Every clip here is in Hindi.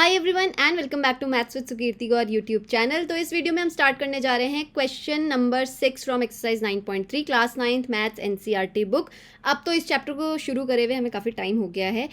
Hi everyone and welcome back to maths with Sukirti Gaur YouTube channel. तो इस वीडियो में हम स्टार्ट करने जा रहे हैं question number 6 from exercise 9.3 class 9th maths NCERT book. अब तो इस चैप्टर को शुरू करे हुए हमें काफ़ी टाइम हो गया है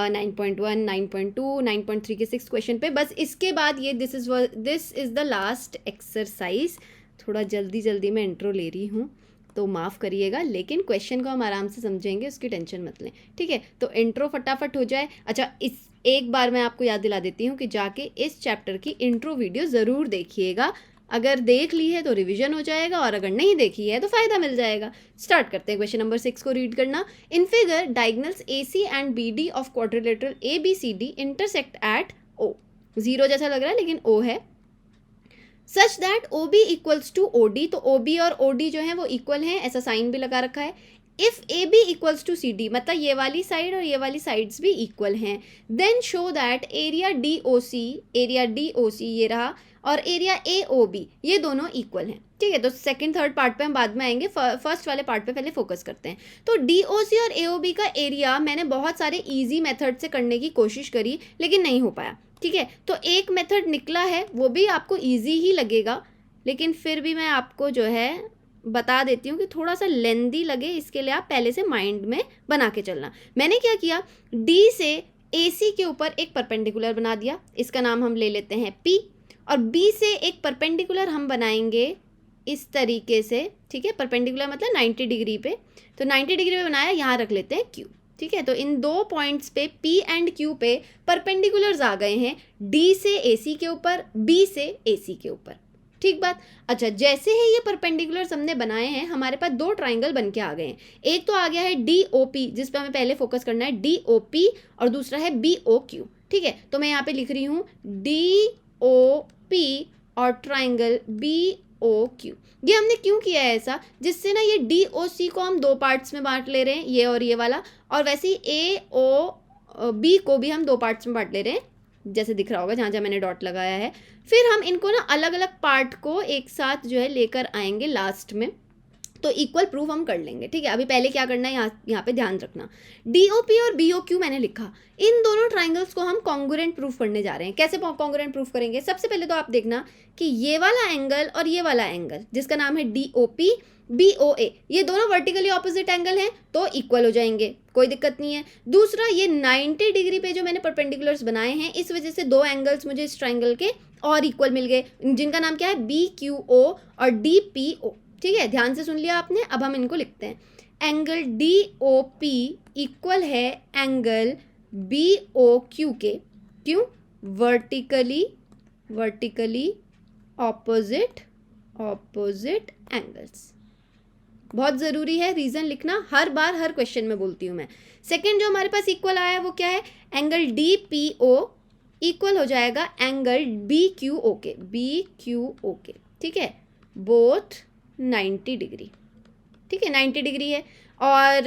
9.1, 9.2, 9.3 के 6 क्वेश्चन पे। बस इसके बाद ये this is the last exercise. थोड़ा जल्दी में इंट्रो ले रही हूँ तो माफ़ करिएगा, लेकिन क्वेश्चन को हम आराम से समझेंगे, उसकी टेंशन मत लें, ठीक है। तो इंट्रो फटाफट हो जाए। अच्छा, इस एक बार मैं आपको याद दिला देती हूँ कि जाके इस चैप्टर की इंट्रो वीडियो ज़रूर देखिएगा। अगर देख ली है तो रिवीजन हो जाएगा और अगर नहीं देखी है तो फ़ायदा मिल जाएगा। स्टार्ट करते हैं क्वेश्चन नंबर 6 को रीड करना। In figure diagonals AC and BD of quadrilateral ABCD intersect at O। Zero जैसा लग रहा है लेकिन O है। Such that OB equals to OD, तो OB और OD जो है वो इक्वल हैं, ऐसा साइन भी लगा रखा है। If AB equals to CD, मतलब ये वाली साइड और ये वाली साइड्स भी इक्वल हैं, then show that area DOC ये रहा और एरिया AOB ये दोनों इक्वल हैं, ठीक है। तो सेकंड थर्ड पार्ट पे हम बाद में आएंगे, फर्स्ट वाले पार्ट पे पहले फोकस करते हैं। तो DOC और AOB का एरिया मैंने बहुत सारे ईजी मेथड से करने की कोशिश करी लेकिन नहीं हो पाया, ठीक है। तो एक मेथड निकला है, वो भी आपको इजी ही लगेगा, लेकिन फिर भी मैं आपको जो है बता देती हूँ कि थोड़ा सा लेंदी लगे, इसके लिए आप पहले से माइंड में बना के चलना। मैंने क्या किया, D से AC के ऊपर एक परपेंडिकुलर बना दिया, इसका नाम हम ले लेते हैं P, और B से एक परपेंडिकुलर हम बनाएंगे इस तरीके से, ठीक है। परपेंडिकुलर मतलब 90 डिग्री पे, तो 90 डिग्री पे बनाया, यहाँ रख लेते हैं Q, ठीक है। तो इन दो पॉइंट्स पे P एंड Q पे परपेंडिकुलर्स आ गए हैं, D से AC के ऊपर, B से AC के ऊपर, ठीक बात। अच्छा, जैसे ही ये परपेंडिकुलर्स हमने बनाए हैं, हमारे पास दो ट्राइंगल बन के आ गए हैं। एक तो आ गया है DOP, जिस पे हमें पहले फोकस करना है, DOP, और दूसरा है BOQ, ठीक है। तो मैं यहाँ पे लिख रही हूँ DOP और ट्राइंगल BOQ। ये हमने क्यों किया है ऐसा, जिससे ना ये DOC को हम दो पार्ट्स में बांट ले रहे हैं, ये और ये वाला, और वैसे ही AOB को भी हम दो पार्ट्स में बांट ले रहे हैं, जैसे दिख रहा होगा जहाँ जहाँ मैंने डॉट लगाया है। फिर हम इनको ना अलग अलग पार्ट को एक साथ जो है लेकर आएंगे लास्ट में, तो इक्वल प्रूफ हम कर लेंगे, ठीक है। अभी पहले क्या करना है, यहाँ पे ध्यान रखना। DOP और BOQ मैंने लिखा, इन दोनों ट्राइंगल्स को हम कॉन्ग्रुएंट प्रूफ करने जा रहे हैं। कैसे कॉन्ग्रुएंट प्रूफ करेंगे, सबसे पहले तो आप देखना कि ये वाला एंगल और ये वाला एंगल जिसका नाम है DOP BOA, ये दोनों वर्टिकली ऑपोजिट एंगल हैं, तो इक्वल हो जाएंगे, कोई दिक्कत नहीं है। दूसरा, ये 90 डिग्री पे जो मैंने परपेंडिकुलर्स बनाए हैं, इस वजह से दो एंगल्स मुझे इस ट्राइंगल के और इक्वल मिल गए, जिनका नाम क्या है, BQO और DPO, ठीक है। ध्यान से सुन लिया आपने। अब हम इनको लिखते हैं, एंगल DOP इक्वल है एंगल BOQ के, क्यों, वर्टिकली ऑपोजिट एंगल्स। बहुत ज़रूरी है रीज़न लिखना, हर बार हर क्वेश्चन में बोलती हूँ मैं। सेकंड जो हमारे पास इक्वल आया है वो क्या है, एंगल DPO इक्वल हो जाएगा एंगल BQO के, ठीक है, बोथ 90 डिग्री, ठीक है, 90 डिग्री है। और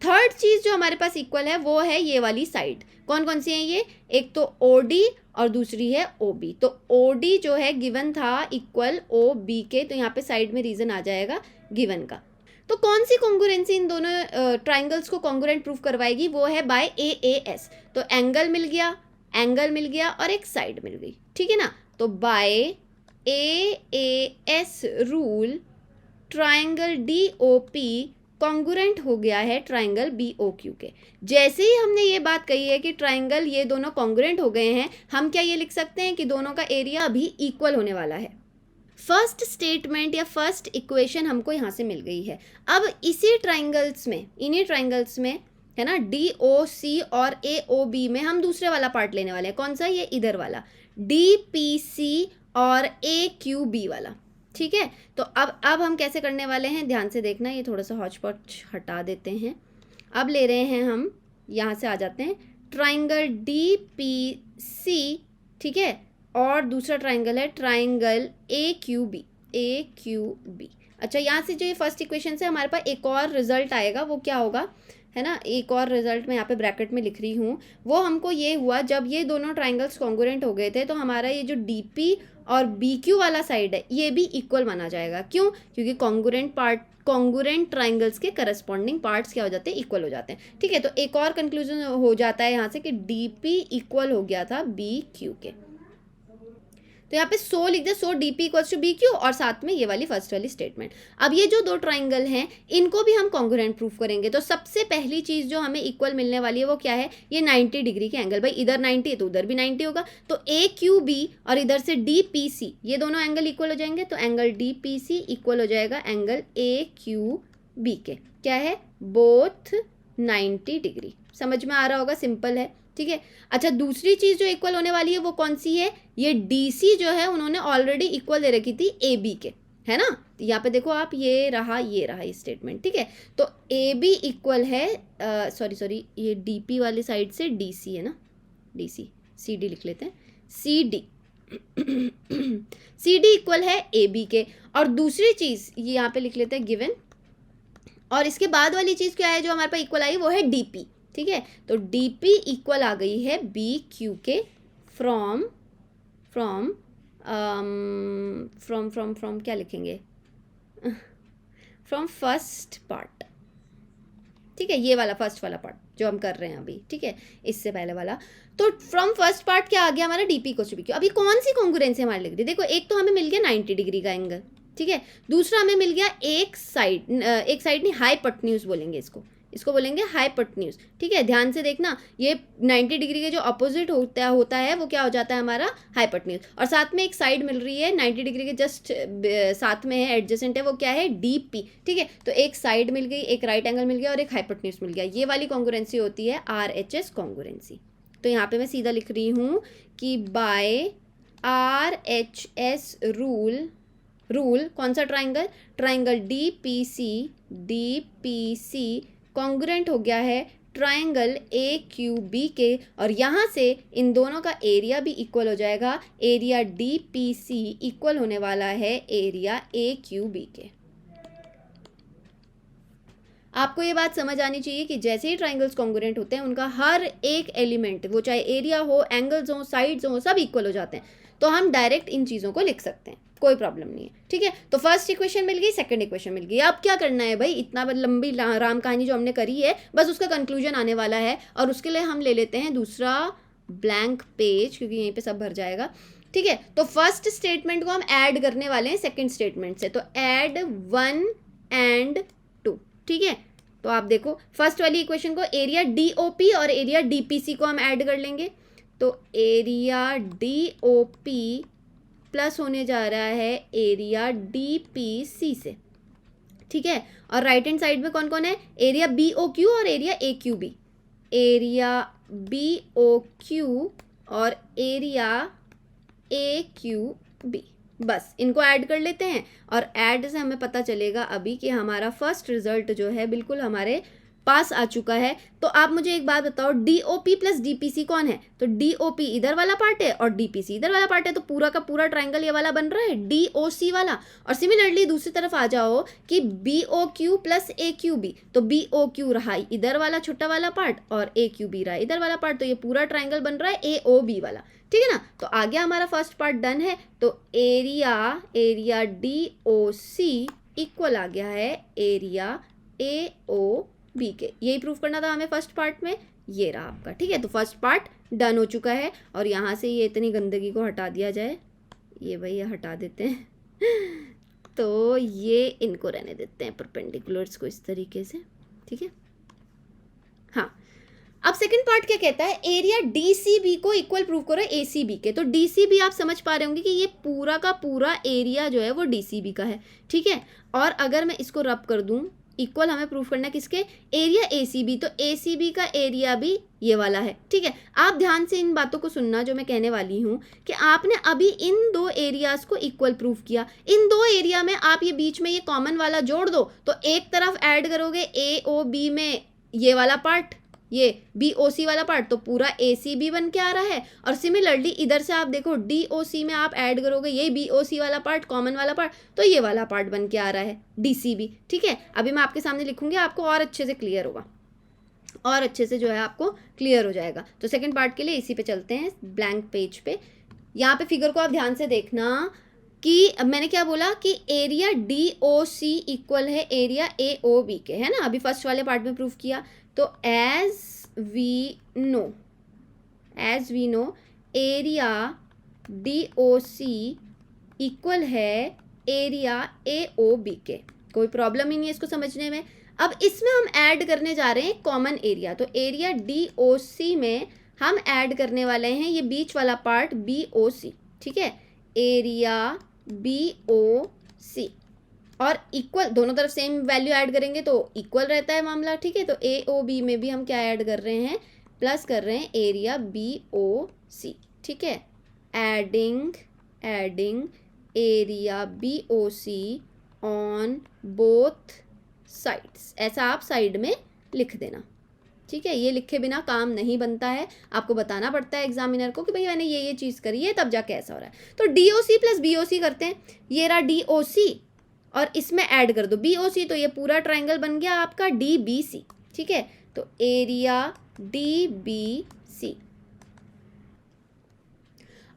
थर्ड चीज़ जो हमारे पास इक्वल है वो है ये वाली साइड। कौन कौन सी है ये, एक तो OD और दूसरी है OB। तो OD जो है गिवन था इक्वल OB के, तो यहाँ पे साइड में रीज़न आ जाएगा गिवन का। तो कौन सी कॉन्ग्रुएंसी इन दोनों ट्राइंगल्स को कॉन्ग्रुएंट प्रूफ करवाएगी, वो है बाय AAS। तो एंगल मिल गया और एक साइड मिल गई, ठीक है ना। तो by AAS rule triangle DOP congruent हो गया है ट्राइंगल BOQ के। जैसे ही हमने ये बात कही है कि ट्राइंगल ये दोनों कॉन्ग्रुएंट हो गए हैं, हम क्या ये लिख सकते हैं कि दोनों का एरिया अभी इक्वल होने वाला है। फर्स्ट स्टेटमेंट या फर्स्ट इक्वेशन हमको यहाँ से मिल गई है। अब इन्हीं ट्राइंगल्स में है ना, DOC और AOB में हम दूसरे वाला पार्ट लेने वाले हैं। कौन सा, ये इधर वाला, DPC और AQB वाला, ठीक है। तो अब हम कैसे करने वाले हैं, ध्यान से देखना। ये थोड़ा सा हॉच पॉच हटा देते हैं। अब ले रहे हैं हम, यहाँ से आ जाते हैं, ट्राइंगल DPC, ठीक है, और दूसरा ट्राइंगल है ट्राइंगल AQB। अच्छा, यहाँ से जो ये फर्स्ट इक्वेशन से हमारे पास एक और रिजल्ट आएगा, वो क्या होगा, है ना, एक और रिजल्ट मैं यहाँ पे ब्रैकेट में लिख रही हूँ, वो हमको ये हुआ जब ये दोनों ट्राइंगल्स कॉन्ग्रुएंट हो गए थे तो हमारा ये जो DP और BQ वाला साइड है ये भी इक्वल माना जाएगा। क्यों? क्योंकि कॉन्ग्रुएंट ट्राइंगल्स के करस्पॉन्डिंग पार्ट्स क्या हो जाते हैं, इक्वल हो जाते हैं। ठीक है, तो एक और कंक्लूजन हो जाता है यहाँ से कि DP इक्वल हो गया था BQ के। तो यहाँ पे 100 लिख दे, 100 DP इक्वल्स टू BQ और साथ में ये वाली फर्स्ट वाली स्टेटमेंट। अब ये जो दो ट्राइंगल हैं इनको भी हम कॉन्ग्रुएंट प्रूफ करेंगे। तो सबसे पहली चीज़ जो हमें इक्वल मिलने वाली है वो क्या है, ये 90 डिग्री के एंगल। भाई इधर 90 है तो उधर भी 90 होगा, तो AQB और इधर से DPC ये दोनों एंगल इक्वल हो जाएंगे। तो एंगल DPC इक्वल हो जाएगा एंगल AQB के। क्या है, बोथ 90 डिग्री। समझ में आ रहा होगा, सिंपल है। ठीक है, अच्छा दूसरी चीज़ जो इक्वल होने वाली है वो कौन सी है, ये DC जो है उन्होंने ऑलरेडी इक्वल दे रखी थी AB के, है ना। यहाँ पे देखो आप, ये रहा ये स्टेटमेंट। ठीक है, तो AB इक्वल है सॉरी ये DP वाली साइड से DC है ना, DC CD लिख लेते हैं, CD इक्वल है AB के। और दूसरी चीज़ ये यहाँ पे लिख लेते हैं गिवन, और इसके बाद वाली चीज़ क्या है जो हमारे पास इक्वल आई, वो है DP। ठीक है, तो DP इक्वल आ गई है BQ के फ्रॉम क्या लिखेंगे, फ्रॉम फर्स्ट पार्ट। ठीक है, ये वाला फर्स्ट वाला पार्ट जो हम कर रहे हैं अभी। ठीक है, इससे पहले वाला, तो फ्रॉम फर्स्ट पार्ट क्या आ गया हमारा, DP इक्वल टू BQ। अभी कौन सी कॉन्ग्रुएंसी हमारी लिख रही, देखो एक तो हमें मिल गया 90 डिग्री का एंगल। ठीक है, दूसरा हमें मिल गया एक साइड नहीं, हाइपोटेन्यूज बोलेंगे इसको बोलेंगे हाइपोटेन्यूज। ठीक है, ध्यान से देखना, ये 90 डिग्री के जो अपोजिट होता है वो क्या हो जाता है हमारा, हाइपोटेन्यूज। और साथ में एक साइड मिल रही है 90 डिग्री के जस्ट साथ में है, एडजेसेंट है, वो क्या है, DP। ठीक है, तो एक साइड मिल गई, एक राइट एंगल मिल गया और एक हाइपोटेन्यूज मिल गया। ये वाली कॉन्ग्रुएंसी होती है RHS कॉन्ग्रुएंसी। तो यहाँ पे मैं सीधा लिख रही हूँ कि बाय RHS रूल कौन सा ट्राइंगल DPC कॉन्ग्रुएंट हो गया है ट्राइंगल AQB के, और यहाँ से इन दोनों का एरिया भी इक्वल हो जाएगा। एरिया DPC इक्वल होने वाला है एरिया AQB के। आपको ये बात समझ आनी चाहिए कि जैसे ही ट्राइंगल्स कॉन्ग्रुएंट होते हैं उनका हर एक एलिमेंट, वो चाहे एरिया हो, एंगल्स हो, साइड्स हो, सब इक्वल हो जाते हैं। तो हम डायरेक्ट इन चीज़ों को लिख सकते हैं, कोई प्रॉब्लम नहीं है। ठीक है, तो फर्स्ट इक्वेशन मिल गई, सेकंड इक्वेशन मिल गई। अब क्या करना है भाई, इतना लंबी राम कहानी जो हमने करी है, बस उसका कंक्लूजन आने वाला है। और उसके लिए हम ले लेते हैं दूसरा ब्लैंक पेज, क्योंकि यहीं पे सब भर जाएगा। ठीक है, तो फर्स्ट स्टेटमेंट को हम ऐड करने वाले हैं सेकंड स्टेटमेंट से, तो ऐड 1 and 2। ठीक है, तो आप देखो फर्स्ट वाली इक्वेशन को, एरिया DOP और एरिया DPC को हम ऐड कर लेंगे। तो एरिया DOP प्लस होने जा रहा है एरिया DPC से। ठीक है, और राइट हैंड साइड में कौन कौन है, एरिया BOQ और एरिया AQB। एरिया BOQ और एरिया AQB, बस इनको ऐड कर लेते हैं। और ऐड से हमें पता चलेगा अभी कि हमारा फर्स्ट रिजल्ट जो है बिल्कुल हमारे पास आ चुका है। तो आप मुझे एक बात बताओ, DOP प्लस DPC कौन है, तो DOP इधर वाला पार्ट है और DPC इधर वाला पार्ट है, तो पूरा का पूरा ट्राइंगल ये वाला बन रहा है DOC वाला। और सिमिलरली दूसरी तरफ आ जाओ कि BOQ प्लस AQB, तो BOQ रहा इधर वाला छोटा वाला पार्ट और AQB रहा इधर वाला पार्ट, तो ये पूरा ट्राइंगल बन रहा है AOB वाला। ठीक है ना, तो आ गया हमारा फर्स्ट पार्ट डन है। तो एरिया DOC इक्वल आ गया है एरिया AOB के। यही प्रूफ करना था हमें फर्स्ट पार्ट में, ये रहा आपका। ठीक है, तो फर्स्ट पार्ट डन हो चुका है। और यहाँ से ये इतनी गंदगी को हटा दिया जाए, ये भैया हटा देते हैं तो ये इनको रहने देते हैं परपेंडिकुलर्स को इस तरीके से। ठीक है, हाँ। अब सेकंड पार्ट क्या कहता है, एरिया DCB को इक्वल प्रूव करो ACB के। तो DCB आप समझ पा रहे होंगे कि ये पूरा का पूरा एरिया जो है वो DCB का है। ठीक है, और अगर मैं इसको रब कर दूं, इक्वल हमें प्रूफ करना है किसके, एरिया ACB, तो ACB का एरिया भी ये वाला है। ठीक है, आप ध्यान से इन बातों को सुनना जो मैं कहने वाली हूँ कि आपने अभी इन दो एरियाज को इक्वल प्रूफ किया। इन दो एरिया में आप ये बीच में ये कॉमन वाला जोड़ दो, तो एक तरफ ऐड करोगे AOB में ये वाला पार्ट, ये BOC वाला पार्ट, तो पूरा ACB बन के आ रहा है। और सिमिलरली इधर से आप देखो DOC में आप ऐड करोगे ये BOC वाला पार्ट, कॉमन वाला पार्ट, तो ये वाला पार्ट बन के आ रहा है DCB। ठीक है, अभी मैं आपके सामने लिखूंगी, आपको और अच्छे से क्लियर होगा। और अच्छे से जो है आपको क्लियर हो जाएगा। तो सेकंड पार्ट के लिए इसी पे चलते हैं, ब्लैंक पेज पे। यहाँ पे फिगर को आप ध्यान से देखना कि मैंने क्या बोला कि एरिया DOC इक्वल है एरिया AOB के, है ना, अभी फर्स्ट वाले पार्ट में प्रूव किया। तो as we know area DOC equal है एरिया AOB के। कोई प्रॉब्लम ही नहीं है इसको समझने में। अब इसमें हम ऐड करने जा रहे हैं कॉमन एरिया। तो एरिया DOC में हम ऐड करने वाले हैं ये बीच वाला पार्ट BOC, ठीक है, एरिया BOC, और इक्वल दोनों तरफ सेम वैल्यू ऐड करेंगे तो इक्वल रहता है मामला, ठीक है। तो AOB में भी हम क्या ऐड कर रहे हैं, प्लस कर रहे हैं एरिया BOC, ठीक है। Adding area BOC on both sides, ऐसा आप साइड में लिख देना, ठीक है। ये लिखे बिना काम नहीं बनता है, आपको बताना पड़ता है एग्जामिनर को कि भाई मैंने ये चीज़ करी है, तब जाके ऐसा हो रहा है। तो DOC प्लस BOC करते हैं, ये रहा DOC और इसमें ऐड कर दो BOC, तो ये पूरा ट्राइंगल बन गया आपका DBC, ठीक है। तो एरिया DBC,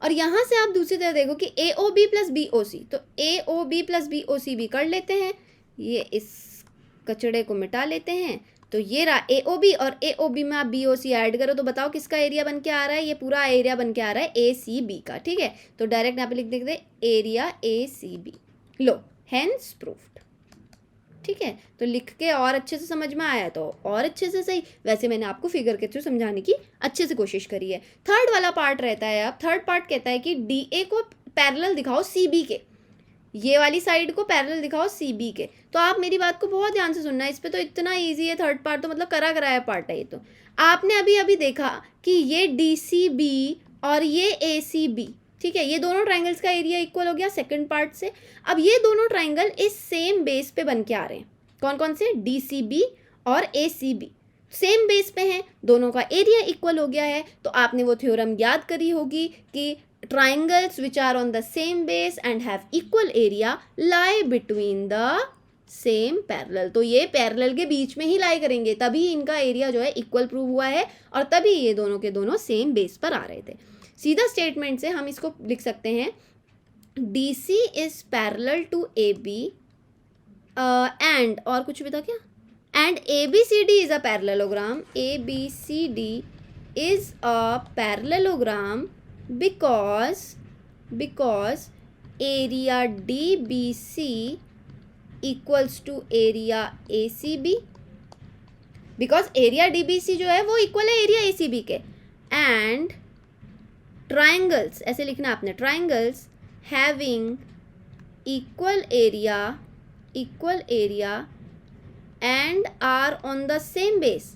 और यहाँ से आप दूसरी तरह देखो कि AOB प्लस BOC, तो AOB प्लस BOC भी कर लेते हैं, ये इस कचड़े को मिटा लेते हैं। तो ये रहा AOB और AOB में आप BOC ऐड करो तो बताओ किसका एरिया बन के आ रहा है, ये पूरा एरिया बन के आ रहा है ACB का, ठीक है। तो डायरेक्ट यहाँ पे लिख देते एरिया ACB, लो हेंस प्रूफ्ड, ठीक है। तो लिख के और अच्छे से समझ में आया तो और अच्छे से सही, वैसे मैंने आपको फिगर के थ्रू समझाने की अच्छे से कोशिश करी है। थर्ड वाला पार्ट रहता है, अब थर्ड पार्ट कहता है कि DA को पैरेलल दिखाओ CB के, ये वाली साइड को पैरेलल दिखाओ CB के। तो आप मेरी बात को बहुत ध्यान से सुनना, इस पे तो इतना इजी है थर्ड पार्ट, तो मतलब करा कराया पार्ट है ये। तो आपने अभी देखा कि ये DCB और ये ACB, ठीक है, ये दोनों ट्राइंगल्स का एरिया इक्वल हो गया सेकंड पार्ट से। अब ये दोनों ट्राइंगल इस सेम बेस पे बन के आ रहे हैं, कौन कौन से, DCB और ACB सेम बेस पे हैं, दोनों का एरिया इक्वल हो गया है। तो आपने वो थ्योरम याद करी होगी कि triangles which are on the same base and have equal area lie between the same parallel। तो ये पैरेलल के बीच में ही लाई करेंगे, तभी इनका एरिया जो है इक्वल प्रूव हुआ है और तभी ये दोनों के दोनों सेम बेस पर आ रहे थे। सीधा स्टेटमेंट से हम इसको लिख सकते हैं DC is parallel to AB and और कुछ भी था क्या, and ABCD is a parallelogram, ABCD is a parallelogram because area DBC equals to area ACB, because area DBC जो है वो इक्वल है एरिया ACB के, and triangles, ऐसे लिखना आपने, triangles having equal area and are on the same base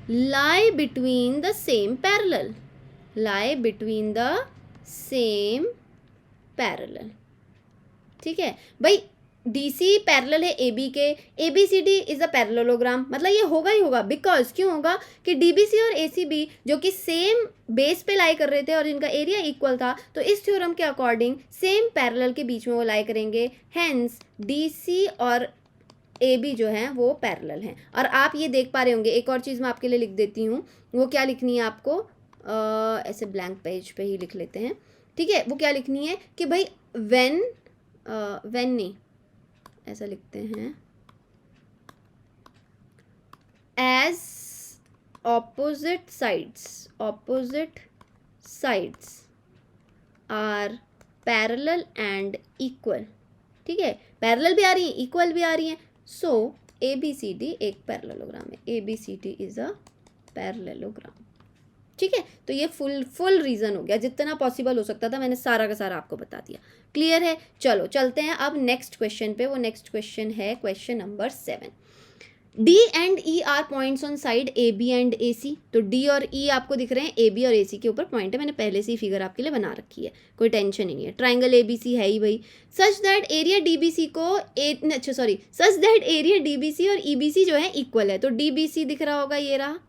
lie between the same parallel, ठीक है भाई। DC पैरेलल है AB के, ABCD इज अ पैरेललोग्राम, मतलब ये होगा ही होगा, बिकॉज क्यों होगा कि DBC और ACB जो कि सेम बेस पे लाई कर रहे थे और इनका एरिया इक्वल था, तो इस थ्योरम के अकॉर्डिंग सेम पैरेलल के बीच में वो लाई करेंगे, हेंस DC और AB जो हैं वो पैरेलल हैं। और आप ये देख पा रहे होंगे, एक और चीज़ मैं आपके लिए लिख देती हूँ, वो क्या लिखनी है आपको, ऐसे ब्लैंक पेज पे ही लिख लेते हैं, ठीक है। वो क्या लिखनी है कि भाई व्हेन नहीं, ऐसा लिखते हैं, as opposite sides are parallel and equal, ठीक है, पैरेलल भी आ रही है इक्वल भी आ रही है, सो ABCD एक पैरेललोग्राम है, ABCD इज अ पैरेललोग्राम, ठीक है। तो ये फुल रीज़न हो गया, जितना पॉसिबल हो सकता था मैंने सारा का सारा आपको बता दिया, क्लियर है। चलो चलते हैं अब नेक्स्ट क्वेश्चन पे। वो नेक्स्ट क्वेश्चन है question number 7। D and E are points on side AB and AC। तो D और E आपको दिख रहे हैं, AB और AC के ऊपर पॉइंट है, मैंने पहले से ही फिगर आपके लिए बना रखी है, कोई टेंशन ही नहीं है। ट्राइंगल ABC है ही भाई, सच दैट एरिया DBC और EBC जो है इक्वल है। तो DBC दिख रहा होगा, ये रहा,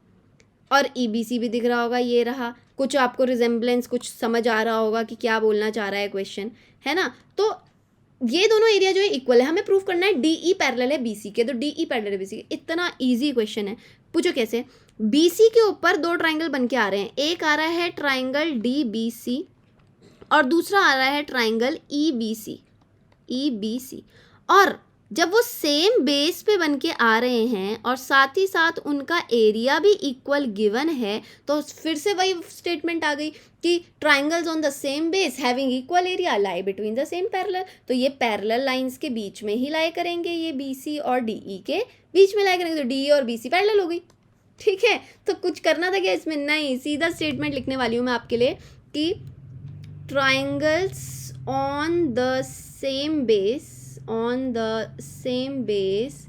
और EBC भी दिख रहा होगा, ये रहा। कुछ आपको रिजेम्बलेंस, कुछ समझ आ रहा होगा कि क्या बोलना चाह रहा है क्वेश्चन, है ना। तो ये दोनों एरिया जो है इक्वल है, हमें प्रूव करना है DE पैरेलल है BC के, तो DE पैरेलल है BC के। इतना इजी क्वेश्चन है, पूछो कैसे। BC के ऊपर दो ट्राइंगल बन के आ रहे हैं, एक आ रहा है ट्राइंगल DBC और दूसरा आ रहा है ट्राइंगल EBC। और जब वो सेम बेस पे बन के आ रहे हैं और साथ ही साथ उनका एरिया भी इक्वल गिवन है, तो फिर से वही स्टेटमेंट आ गई कि triangles on the same base having equal area lie between the same parallel. तो ये पैरेलल लाइंस के बीच में ही लाई करेंगे, ये BC और DE के बीच में लाई करेंगे, तो DE और BC पैरेलल हो गई। ठीक है, तो कुछ करना था क्या इसमें? नहीं, सीधा स्टेटमेंट लिखने वाली हूँ मैं आपके लिए कि triangles on the same base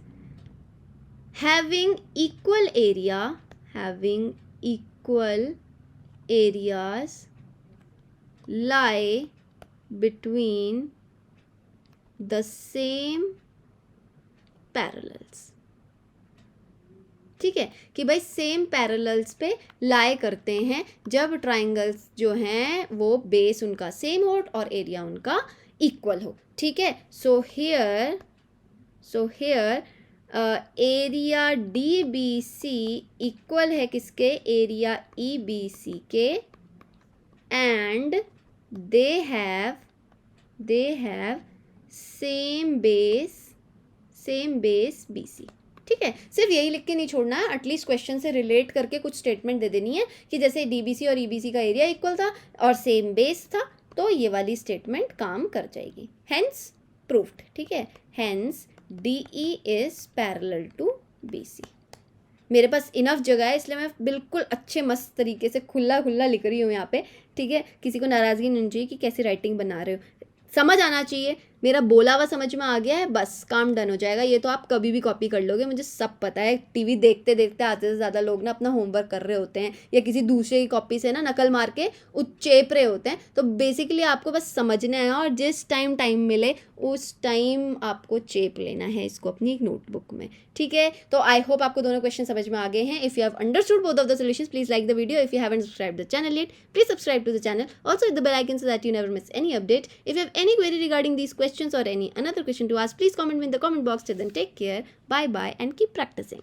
having equal areas lie between the same parallels। ठीक है, कि भाई सेम पैरेलल्स पे लाई करते हैं जब ट्राइंगल्स जो हैं वो बेस उनका सेम हो और एरिया उनका इक्वल हो। ठीक है, so here area DBC equal है किसके? एरिया EBC के, and they have same base BC। ठीक है, सिर्फ यही लिख के नहीं छोड़ना है, एटलीस्ट क्वेश्चन से रिलेट करके कुछ स्टेटमेंट दे देनी है कि जैसे DBC और EBC का एरिया इक्वल था और सेम बेस था, तो ये वाली स्टेटमेंट काम कर जाएगी। Hence proved. ठीक है, hence DE is parallel to BC। मेरे पास इनफ जगह है, इसलिए मैं बिल्कुल अच्छे मस्त तरीके से खुला लिख रही हूँ यहाँ पे। ठीक है, किसी को नाराज़गी नहीं चाहिए कि कैसी राइटिंग बना रहे हो, समझ आना चाहिए। मेरा बोला हुआ समझ में आ गया है, बस काम डन हो जाएगा। ये तो आप कभी भी कॉपी कर लोगे, मुझे सब पता है। टीवी देखते देखते आधे से ज़्यादा लोग ना अपना होमवर्क कर रहे होते हैं या किसी दूसरे की कॉपी से ना नकल मार के चेप रहे होते हैं। तो बेसिकली आपको बस समझना है और जिस टाइम मिले उस टाइम आपको चेप लेना है इसको अपनी एक नोटबुक में। ठीक है, तो आई होप आपको दोनों क्वेश्चन समझ में आ गए हैं। If you have understood both of the solutions, please like the video. If you haven't subscribed the channel yet, please subscribe to the channel. Also hit the bell icon so that you never miss any update. If you have any query regarding these questions or any another question to ask, please comment in the comment box. Till then, take care, bye bye, and keep practicing.